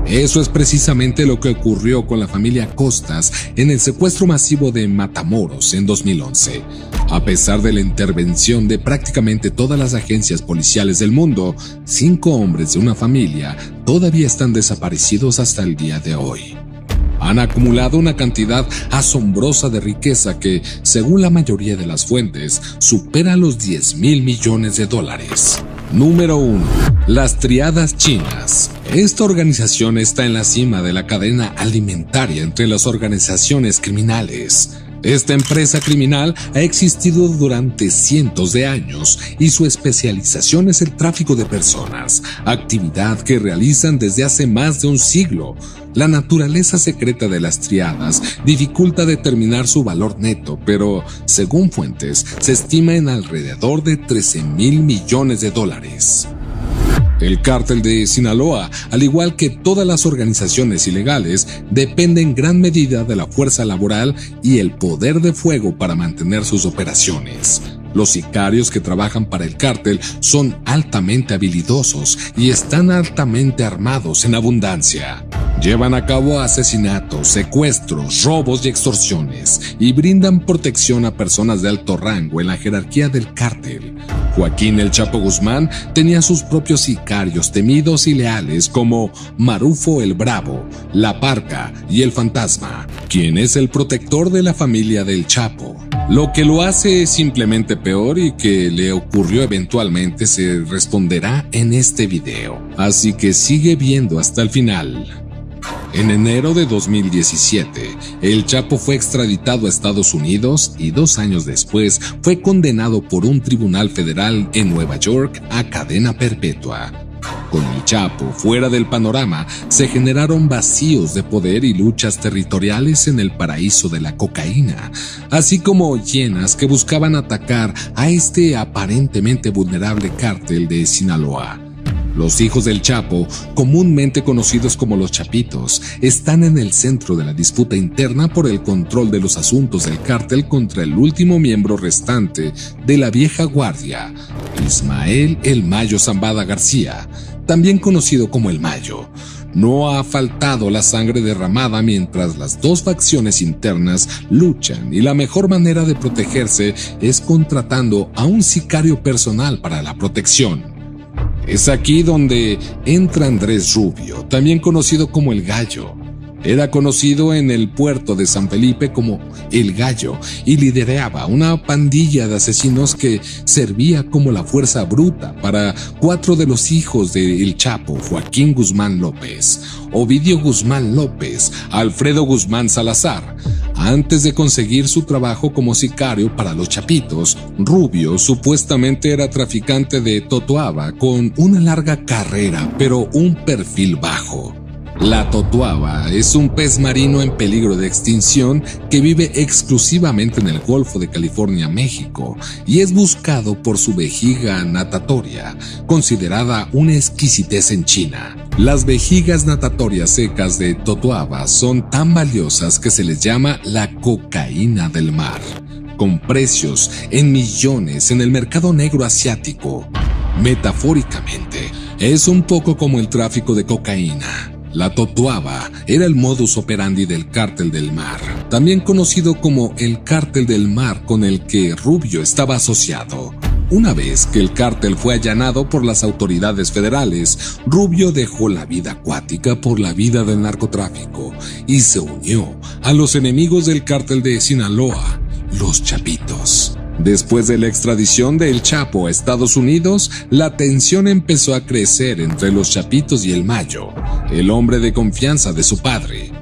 Eso es precisamente lo que ocurrió con la familia Costas en el secuestro masivo de Matamoros en 2011. A pesar de la intervención de prácticamente todas las agencias policiales del mundo, 5 hombres de una familia todavía están desaparecidos hasta el día de hoy. Han acumulado una cantidad asombrosa de riqueza que, según la mayoría de las fuentes, supera los $10.000 millones. Número 1. Las Triadas Chinas. Esta organización está en la cima de la cadena alimentaria entre las organizaciones criminales. Esta empresa criminal ha existido durante cientos de años y su especialización es el tráfico de personas, actividad que realizan desde hace más de un siglo. La naturaleza secreta de las triadas dificulta determinar su valor neto, pero, según fuentes, se estima en alrededor de $13.000 millones. El cártel de Sinaloa, al igual que todas las organizaciones ilegales, depende en gran medida de la fuerza laboral y el poder de fuego para mantener sus operaciones. Los sicarios que trabajan para el cártel son altamente habilidosos y están altamente armados en abundancia. Llevan a cabo asesinatos, secuestros, robos y extorsiones y brindan protección a personas de alto rango en la jerarquía del cártel. Joaquín El Chapo Guzmán tenía sus propios sicarios temidos y leales como Marufo el Bravo, La Parca y El Fantasma, quien es el protector de la familia del Chapo. Lo que lo hace simplemente peor y que le ocurrió eventualmente se responderá en este video, así que sigue viendo hasta el final. En enero de 2017, El Chapo fue extraditado a Estados Unidos y 2 años después fue condenado por un tribunal federal en Nueva York a cadena perpetua. Con El Chapo fuera del panorama, se generaron vacíos de poder y luchas territoriales en el paraíso de la cocaína, así como hienas que buscaban atacar a este aparentemente vulnerable cártel de Sinaloa. Los hijos del Chapo, comúnmente conocidos como los Chapitos, están en el centro de la disputa interna por el control de los asuntos del cártel contra el último miembro restante de la vieja guardia, Ismael El Mayo Zambada García, también conocido como El Mayo. No ha faltado la sangre derramada mientras las dos facciones internas luchan y la mejor manera de protegerse es contratando a un sicario personal para la protección. Es aquí donde entra Andrés Rubio, también conocido como El Gallo. Era conocido en el puerto de San Felipe como El Gallo y lideraba una pandilla de asesinos que servía como la fuerza bruta para 4 de los hijos de El Chapo: Joaquín Guzmán López, Ovidio Guzmán López, Alfredo Guzmán Salazar. Antes de conseguir su trabajo como sicario para los Chapitos, Rubio supuestamente era traficante de totoaba con una larga carrera, pero un perfil bajo. La totuaba es un pez marino en peligro de extinción que vive exclusivamente en el Golfo de California, México, y es buscado por su vejiga natatoria, considerada una exquisitez en China. Las vejigas natatorias secas de totuaba son tan valiosas que se les llama la cocaína del mar, con precios en millones en el mercado negro asiático. Metafóricamente, es un poco como el tráfico de cocaína. La totuaba era el modus operandi del Cártel del Mar, también conocido como el Cártel del Mar, con el que Rubio estaba asociado. Una vez que el cártel fue allanado por las autoridades federales, Rubio dejó la vida acuática por la vida del narcotráfico y se unió a los enemigos del Cártel de Sinaloa, los Chapitos. Después de la extradición de El Chapo a Estados Unidos, la tensión empezó a crecer entre los Chapitos y el Mayo, el hombre de confianza de su padre.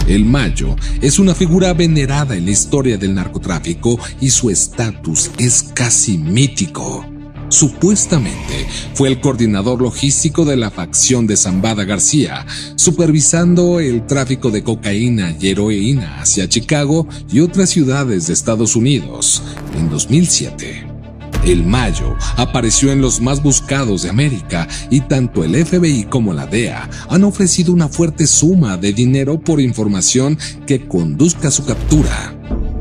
El Mayo es una figura venerada en la historia del narcotráfico y su estatus es casi mítico. Supuestamente fue el coordinador logístico de la facción de Zambada García, supervisando el tráfico de cocaína y heroína hacia Chicago y otras ciudades de Estados Unidos. En 2007, el Mayo apareció en los más buscados de América y tanto el FBI como la DEA han ofrecido una fuerte suma de dinero por información que conduzca a su captura.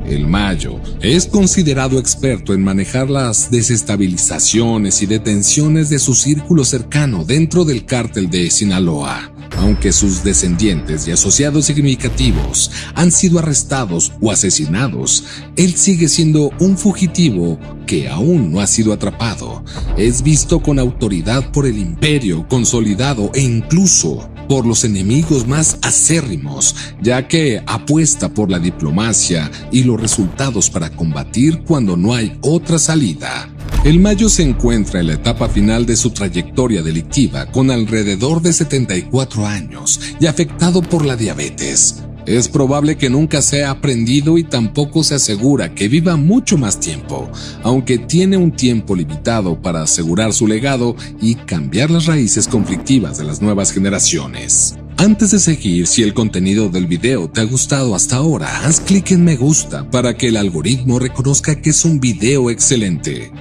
El Mayo es considerado experto en manejar las desestabilizaciones y detenciones de su círculo cercano dentro del Cártel de Sinaloa. Aunque sus descendientes y asociados significativos han sido arrestados o asesinados, él sigue siendo un fugitivo que aún no ha sido atrapado. Es visto con autoridad por el imperio consolidado e incluso por los enemigos más acérrimos, ya que apuesta por la diplomacia y los resultados para combatir cuando no hay otra salida. El Mayo se encuentra en la etapa final de su trayectoria delictiva con alrededor de 74 años y afectado por la diabetes. Es probable que nunca sea aprendido y tampoco se asegura que viva mucho más tiempo, aunque tiene un tiempo limitado para asegurar su legado y cambiar las raíces conflictivas de las nuevas generaciones. Antes de seguir, si el contenido del video te ha gustado hasta ahora, haz clic en me gusta para que el algoritmo reconozca que es un video excelente.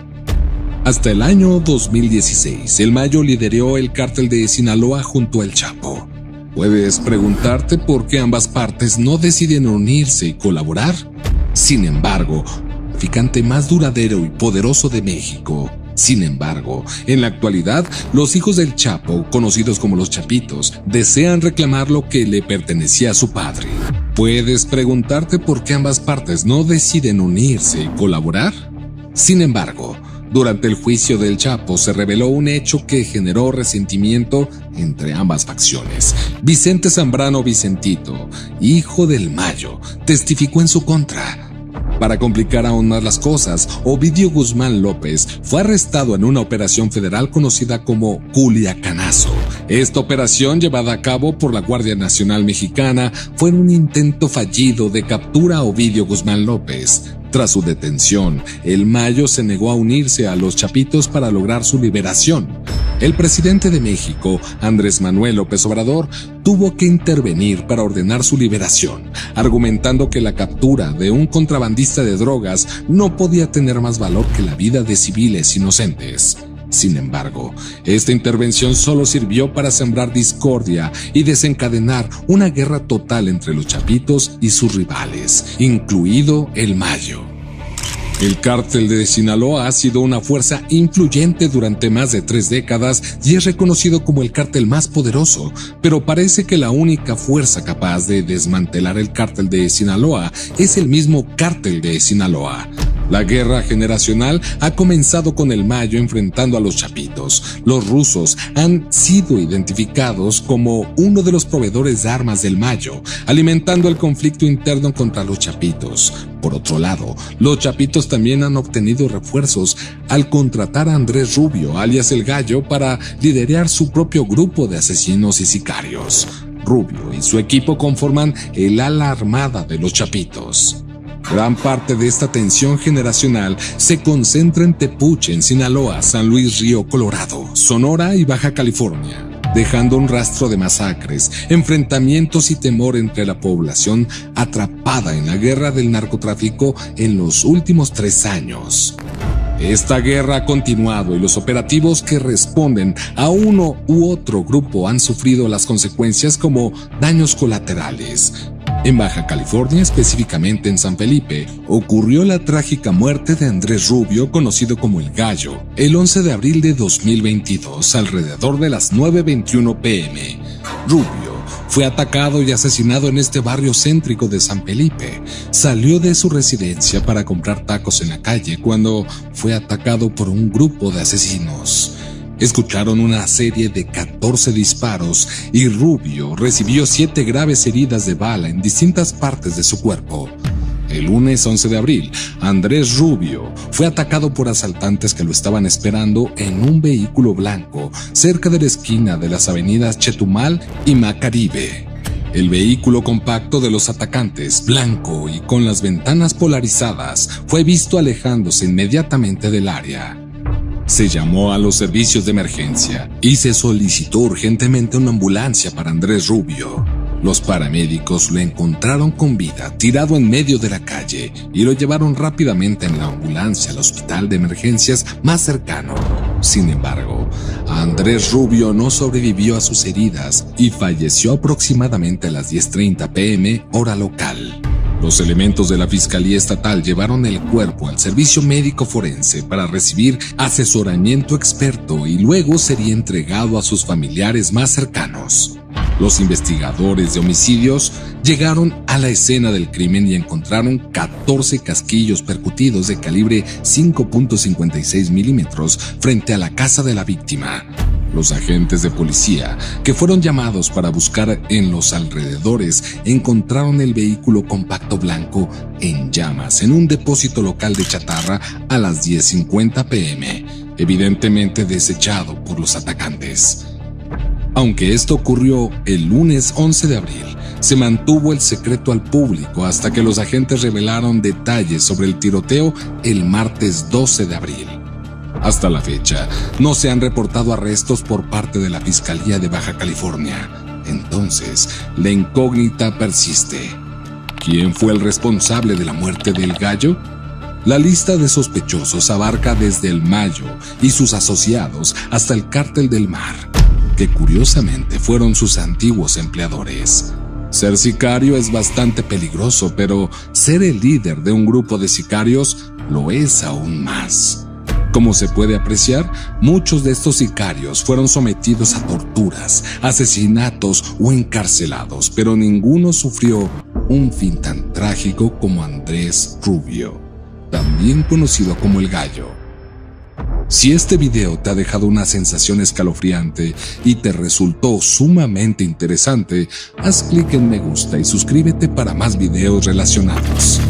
Hasta el año 2016, el Mayo lideró el Cártel de Sinaloa junto al Chapo. Puedes preguntarte por qué ambas partes no deciden unirse y colaborar. Sin embargo, el traficante más duradero y poderoso de México. Sin embargo, en la actualidad, los hijos del Chapo, conocidos como los Chapitos, desean reclamar lo que le pertenecía a su padre. Puedes preguntarte por qué ambas partes no deciden unirse y colaborar. Sin embargo, durante el juicio del Chapo se reveló un hecho que generó resentimiento entre ambas facciones. Vicente Zambrano Vicentito, hijo del Mayo, testificó en su contra. Para complicar aún más las cosas, Ovidio Guzmán López fue arrestado en una operación federal conocida como Culiacanazo. Esta operación, llevada a cabo por la Guardia Nacional Mexicana, fue un intento fallido de captura a Ovidio Guzmán López. Tras su detención, el Mayo se negó a unirse a los Chapitos para lograr su liberación. El presidente de México, Andrés Manuel López Obrador, tuvo que intervenir para ordenar su liberación, argumentando que la captura de un contrabandista de drogas no podía tener más valor que la vida de civiles inocentes. Sin embargo, esta intervención solo sirvió para sembrar discordia y desencadenar una guerra total entre los Chapitos y sus rivales, incluido el Mayo. El Cártel de Sinaloa ha sido una fuerza influyente durante más de 3 décadas y es reconocido como el cártel más poderoso, pero parece que la única fuerza capaz de desmantelar el Cártel de Sinaloa es el mismo Cártel de Sinaloa. La guerra generacional ha comenzado con el Mayo enfrentando a los Chapitos. Los rusos han sido identificados como uno de los proveedores de armas del Mayo, alimentando el conflicto interno contra los Chapitos. Por otro lado, los Chapitos también han obtenido refuerzos al contratar a Andrés Rubio, alias El Gallo, para liderar su propio grupo de asesinos y sicarios. Rubio y su equipo conforman el ala armada de los Chapitos. Gran parte de esta tensión generacional se concentra en Tepuche, en Sinaloa, San Luis Río Colorado, Sonora y Baja California. dejando un rastro de masacres, enfrentamientos y temor entre la población atrapada en la guerra del narcotráfico en los últimos 3 años. Esta guerra ha continuado y los operativos que responden a uno u otro grupo han sufrido las consecuencias como daños colaterales. En Baja California, específicamente en San Felipe, ocurrió la trágica muerte de Andrés Rubio, conocido como El Gallo, el 11 de abril de 2022, alrededor de las 9:21 p.m. Rubio fue atacado y asesinado en este barrio céntrico de San Felipe. Salió de su residencia para comprar tacos en la calle cuando fue atacado por un grupo de asesinos. Escucharon una serie de 14 disparos y Rubio recibió 7 graves heridas de bala en distintas partes de su cuerpo. El lunes 11 de abril, Andrés Rubio fue atacado por asaltantes que lo estaban esperando en un vehículo blanco cerca de la esquina de las avenidas Chetumal y Macaribe. El vehículo compacto de los atacantes, blanco y con las ventanas polarizadas, fue visto alejándose inmediatamente del área. Se llamó a los servicios de emergencia y se solicitó urgentemente una ambulancia para Andrés Rubio. Los paramédicos lo encontraron con vida, tirado en medio de la calle, y lo llevaron rápidamente en la ambulancia al hospital de emergencias más cercano. Sin embargo, Andrés Rubio no sobrevivió a sus heridas y falleció aproximadamente a las 10:30 p.m. hora local. Los elementos de la Fiscalía Estatal llevaron el cuerpo al servicio médico forense para recibir asesoramiento experto y luego sería entregado a sus familiares más cercanos. Los investigadores de homicidios llegaron a la escena del crimen y encontraron 14 casquillos percutidos de calibre 5.56 milímetros frente a la casa de la víctima. Los agentes de policía, que fueron llamados para buscar en los alrededores, encontraron el vehículo compacto blanco en llamas en un depósito local de chatarra a las 10:50 p.m., evidentemente desechado por los atacantes. Aunque esto ocurrió el lunes 11 de abril, se mantuvo el secreto al público hasta que los agentes revelaron detalles sobre el tiroteo el martes 12 de abril. Hasta la fecha, no se han reportado arrestos por parte de la Fiscalía de Baja California. Entonces, la incógnita persiste. ¿Quién fue el responsable de la muerte del Gallo? La lista de sospechosos abarca desde el Mayo y sus asociados hasta el Cártel del Mar, que curiosamente fueron sus antiguos empleadores. Ser sicario es bastante peligroso, pero ser el líder de un grupo de sicarios lo es aún más. Como se puede apreciar, muchos de estos sicarios fueron sometidos a torturas, asesinatos o encarcelados, pero ninguno sufrió un fin tan trágico como Andrés Rubio, también conocido como El Gallo. Si este video te ha dejado una sensación escalofriante y te resultó sumamente interesante, haz clic en me gusta y suscríbete para más videos relacionados.